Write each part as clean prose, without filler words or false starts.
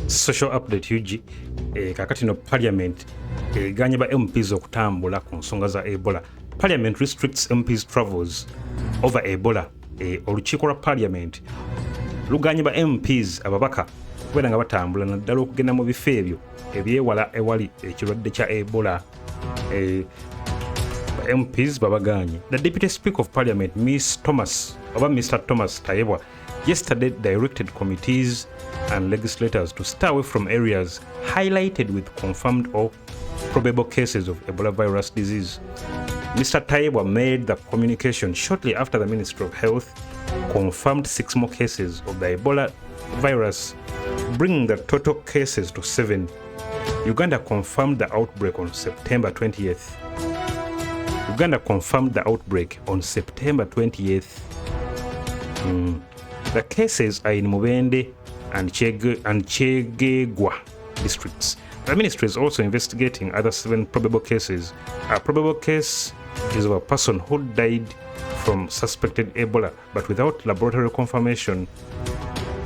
Social update huge kakati no parliament ganye ba MPs okutambula ku nsonga za Ebola. Parliament restricts MPs travels over Ebola. Olukiiko lwa parliament luganye ba MPs ababaka kubera nga batambula naddala okugenda mu bifo ebyo ebyewala ewali ekirwadde kya Ebola. MPs babaganye. The Deputy Speaker of Parliament, Mr. Thomas Tayebwa, yesterday directed committees and legislators to stay away from areas highlighted with confirmed or probable cases of Ebola virus disease. Mr. Tayebwa made the communication shortly after the Ministry of Health confirmed 6 more cases of the Ebola virus, bringing the total cases to 7. Uganda confirmed the outbreak on September 20th. The cases are in Mubende and Chegegwa districts. The ministry is also investigating other 7 probable cases. A probable case is of a person who died from suspected Ebola, but without laboratory confirmation.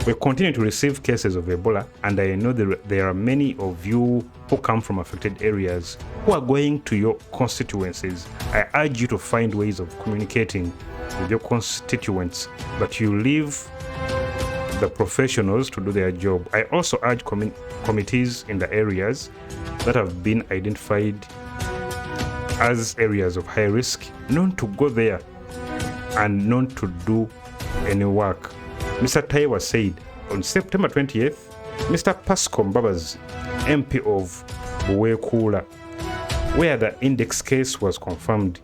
We continue to receive cases of Ebola, and I know there are many of you who come from affected areas who are going to your constituencies. I urge you to find ways of communicating with your constituents, but you leave the professionals to do their job. I also urge committees in the areas that have been identified as areas of high risk not to go there and not to do any work. Mr. Taiwa said on September 20th, Mr. Pascal Mbabazi, MP of Buwekula, where the index case was confirmed,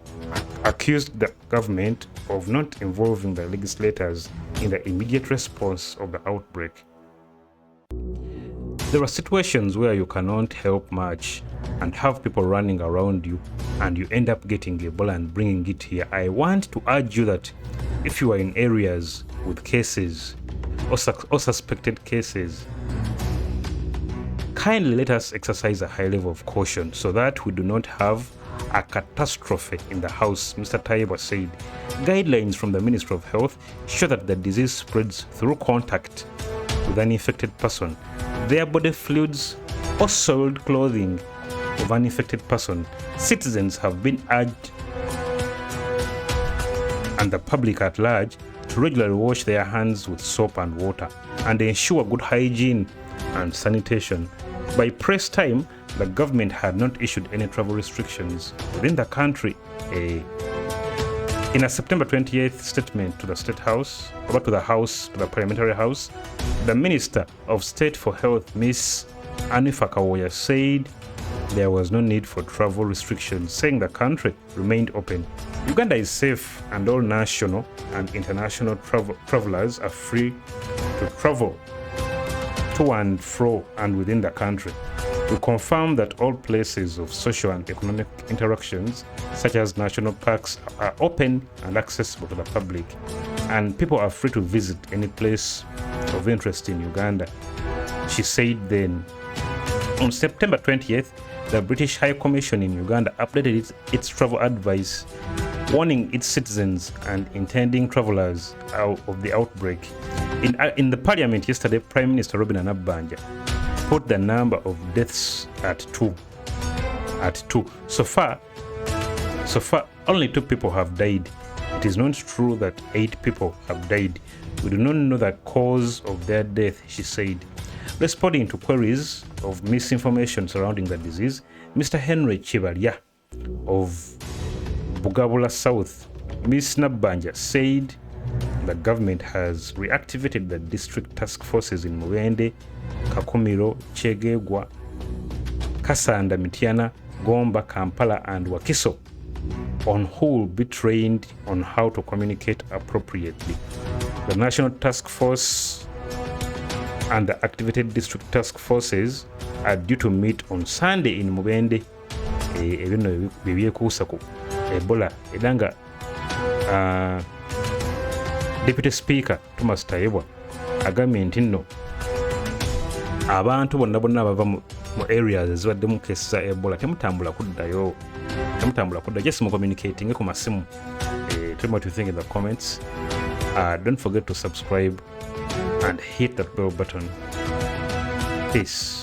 accused the government of not involving the legislators in the immediate response of the outbreak. There are situations where you cannot help much and have people running around you and you end up getting Ebola and bringing it here. I want to urge you that if you are in areas with cases or suspected cases, kindly let us exercise a high level of caution so that we do not have a catastrophe in the house, Mr. Taiba said. Guidelines from the Ministry of Health show that the disease spreads through contact with an infected person, their body fluids, or soiled clothing of an infected person. Citizens have been urged, and the public at large, to regularly wash their hands with soap and water and ensure good hygiene and sanitation. By press time, the government had not issued any travel restrictions within the country. In a September 28th statement to the State House, or to the Parliamentary House, the Minister of State for Health, Ms. Anifa Kawoya, said there was no need for travel restrictions, saying the country remained open. Uganda is safe and all national and international travelers are free to travel to and fro and within the country. We confirm that all places of social and economic interactions, such as national parks, are open and accessible to the public, and people are free to visit any place of interest in Uganda, she said then. On September 20th, the British High Commission in Uganda updated its travel advice, warning its citizens and intending travelers of the outbreak. In the parliament yesterday, Prime Minister Robin Anabanja put the number of deaths at 2. So far, only 2 people have died. It is not true that 8 people have died. We do not know the cause of their death, she said. Responding to queries of misinformation surrounding the disease, Mr. Henry Chibalya of Bugabula South, Ms. Nabanja, said the government has reactivated the district task forces in Muwende, Kakumiro, Chegegwa, Kasanda, Mityana, Gomba, Kampala, and Wakiso, on who will be trained on how to communicate appropriately. The National Task Force and the activated district task forces are due to meet on Sunday in Mubende, Ebola, edanga Deputy Speaker Thomas Tayebwa agambye nti nno abantu bonna bava mu areas ezibaddemu cases za Ebola temutambula kuddayo, just mu communicating ku masimu. Tell me what you think in the comments. Don't forget to subscribe and hit that bell button. Peace.